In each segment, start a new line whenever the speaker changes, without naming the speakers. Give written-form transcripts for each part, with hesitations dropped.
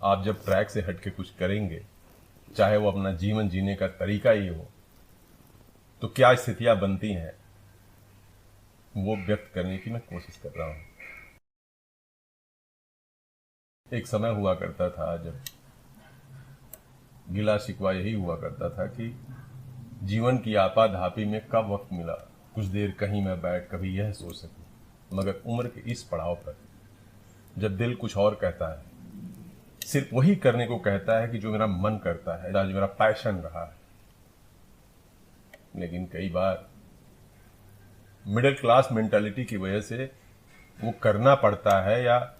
आप जब ट्रैक से हट के कुछ करेंगे, चाहे वो अपना जीवन जीने का तरीका ही हो, तो क्या स्थितियां बनती हैं वो व्यक्त करने की मैं कोशिश कर रहा हूं। एक समय हुआ करता था जब गिला शिकवा यही हुआ करता था कि जीवन की आपाधापी में कब वक्त मिला कुछ देर कहीं मैं बैठ कभी यह सोच सकूं। मगर उम्र के इस पड़ाव पर जब दिल कुछ और कहता है, सिर्फ वही करने को कहता है कि जो मेरा मन करता है, जो मेरा पैशन रहा है। लेकिन कई बार मिडिल क्लास मेंटालिटी की वजह से वो करना पड़ता है, या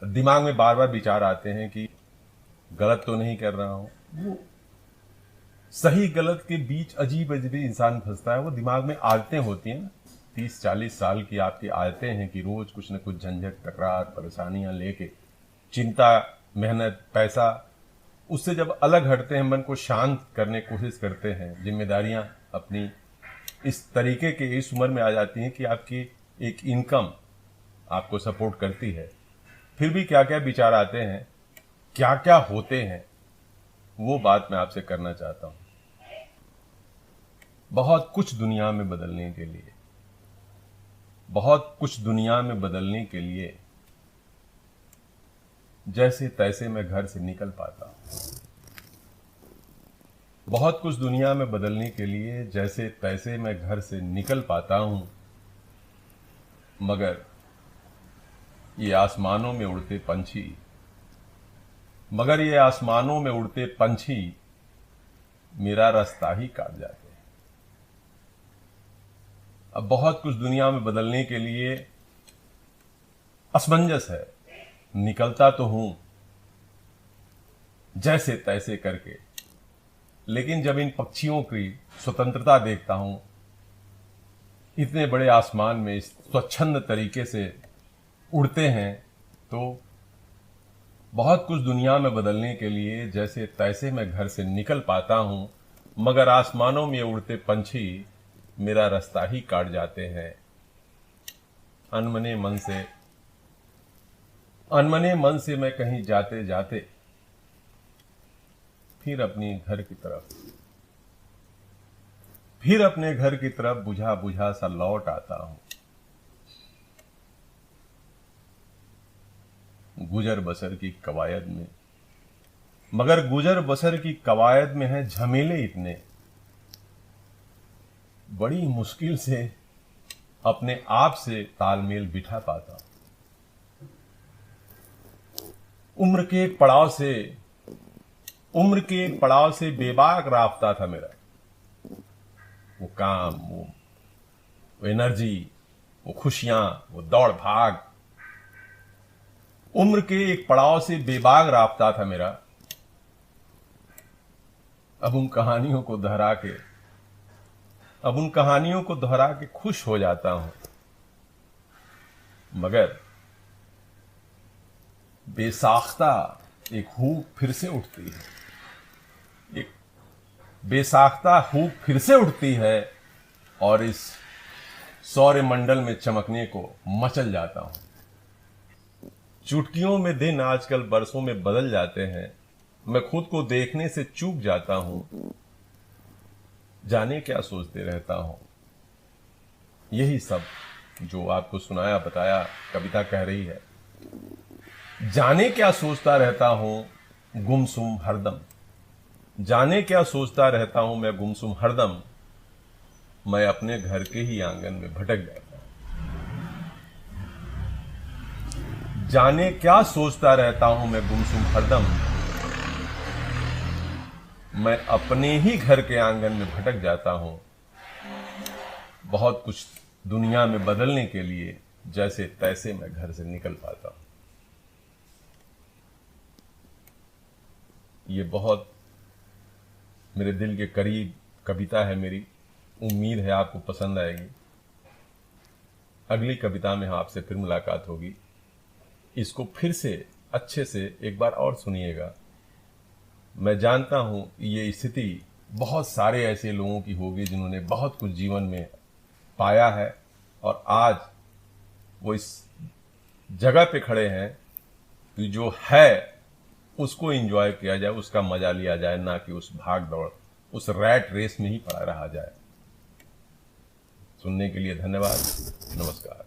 दिमाग में बार बार विचार आते हैं कि गलत तो नहीं कर रहा हूं। वो सही गलत के बीच अजीब अजीब इंसान फंसता है। वो दिमाग में आदतें होती हैं ना, 30-40 साल की आपकी आदतें हैं कि रोज कुछ न कुछ झंझट, तकरार, परेशानियां लेके, चिंता, मेहनत, पैसा, उससे जब अलग हटते हैं, मन को शांत करने की कोशिश करते हैं, जिम्मेदारियां अपनी इस तरीके के इस उम्र में आ जाती हैं कि आपकी एक इनकम आपको सपोर्ट करती है, फिर भी क्या क्या विचार आते हैं, क्या क्या होते हैं, वो बात मैं आपसे करना चाहता हूं। बहुत कुछ दुनिया में बदलने के लिए, बहुत कुछ दुनिया में बदलने के लिए जैसे तैसे मैं घर से निकल पाता हूं। बहुत कुछ दुनिया में बदलने के लिए जैसे तैसे मैं घर से निकल पाता हूं। मगर ये आसमानों में उड़ते पंछी, मगर ये आसमानों में उड़ते पंछी मेरा रास्ता ही काट जाते हैं। अब बहुत कुछ दुनिया में बदलने के लिए असमंजस है। निकलता तो हूं जैसे तैसे करके, लेकिन जब इन पक्षियों की स्वतंत्रता देखता हूं, इतने बड़े आसमान में स्वच्छंद तरीके से उड़ते हैं, तो बहुत कुछ दुनिया में बदलने के लिए जैसे तैसे मैं घर से निकल पाता हूं। मगर आसमानों में उड़ते पंछी मेरा रास्ता ही काट जाते हैं। अनमने मन से मैं कहीं जाते जाते फिर अपने घर की तरफ बुझा बुझा सा लौट आता हूं। गुजर बसर की कवायद में, मगर गुजर बसर की कवायद में है झमेले इतने, बड़ी मुश्किल से अपने आप से तालमेल बिठा पाता हूं। उम्र के एक पड़ाव से बेबाक राफ्ता था मेरा। वो काम, वो एनर्जी, वो खुशियां, वो दौड़ भाग, उम्र के एक पड़ाव से बेबाक राफ्ता था मेरा। अब उन कहानियों को दोहरा के खुश हो जाता हूं। मगर बेसाख्ता एक हूक फिर से उठती है, एक बेसाख्ता हूक फिर से उठती है, और इस सौर्य मंडल में चमकने को मचल जाता हूं। चुटकियों में दिन आजकल बरसों में बदल जाते हैं। मैं खुद को देखने से चूक जाता हूं। जाने क्या सोचते रहता हूं। यही सब जो आपको सुनाया बताया कविता कह रही है। जाने क्या सोचता रहता हूं गुमसुम हरदम, जाने क्या सोचता रहता हूं मैं गुमसुम हरदम, मैं अपने घर के ही आंगन में भटक जाता हूं। जाने क्या सोचता रहता हूं मैं गुमसुम हरदम, मैं अपने ही घर के आंगन में भटक जाता हूं। बहुत कुछ दुनिया में बदलने के लिए जैसे तैसे मैं घर से निकल पाता हूं। ये बहुत मेरे दिल के करीब कविता है मेरी। उम्मीद है आपको पसंद आएगी। अगली कविता में आपसे फिर मुलाकात होगी। इसको फिर से अच्छे से एक बार और सुनिएगा। मैं जानता हूं ये स्थिति बहुत सारे ऐसे लोगों की होगी जिन्होंने बहुत कुछ जीवन में पाया है और आज वो इस जगह पे खड़े हैं कि जो है उसको एंजॉय किया जाए, उसका मजा लिया जाए, ना कि उस भाग दौड़, उस रैट रेस में ही पड़ा रहा जाए। सुनने के लिए धन्यवाद। नमस्कार।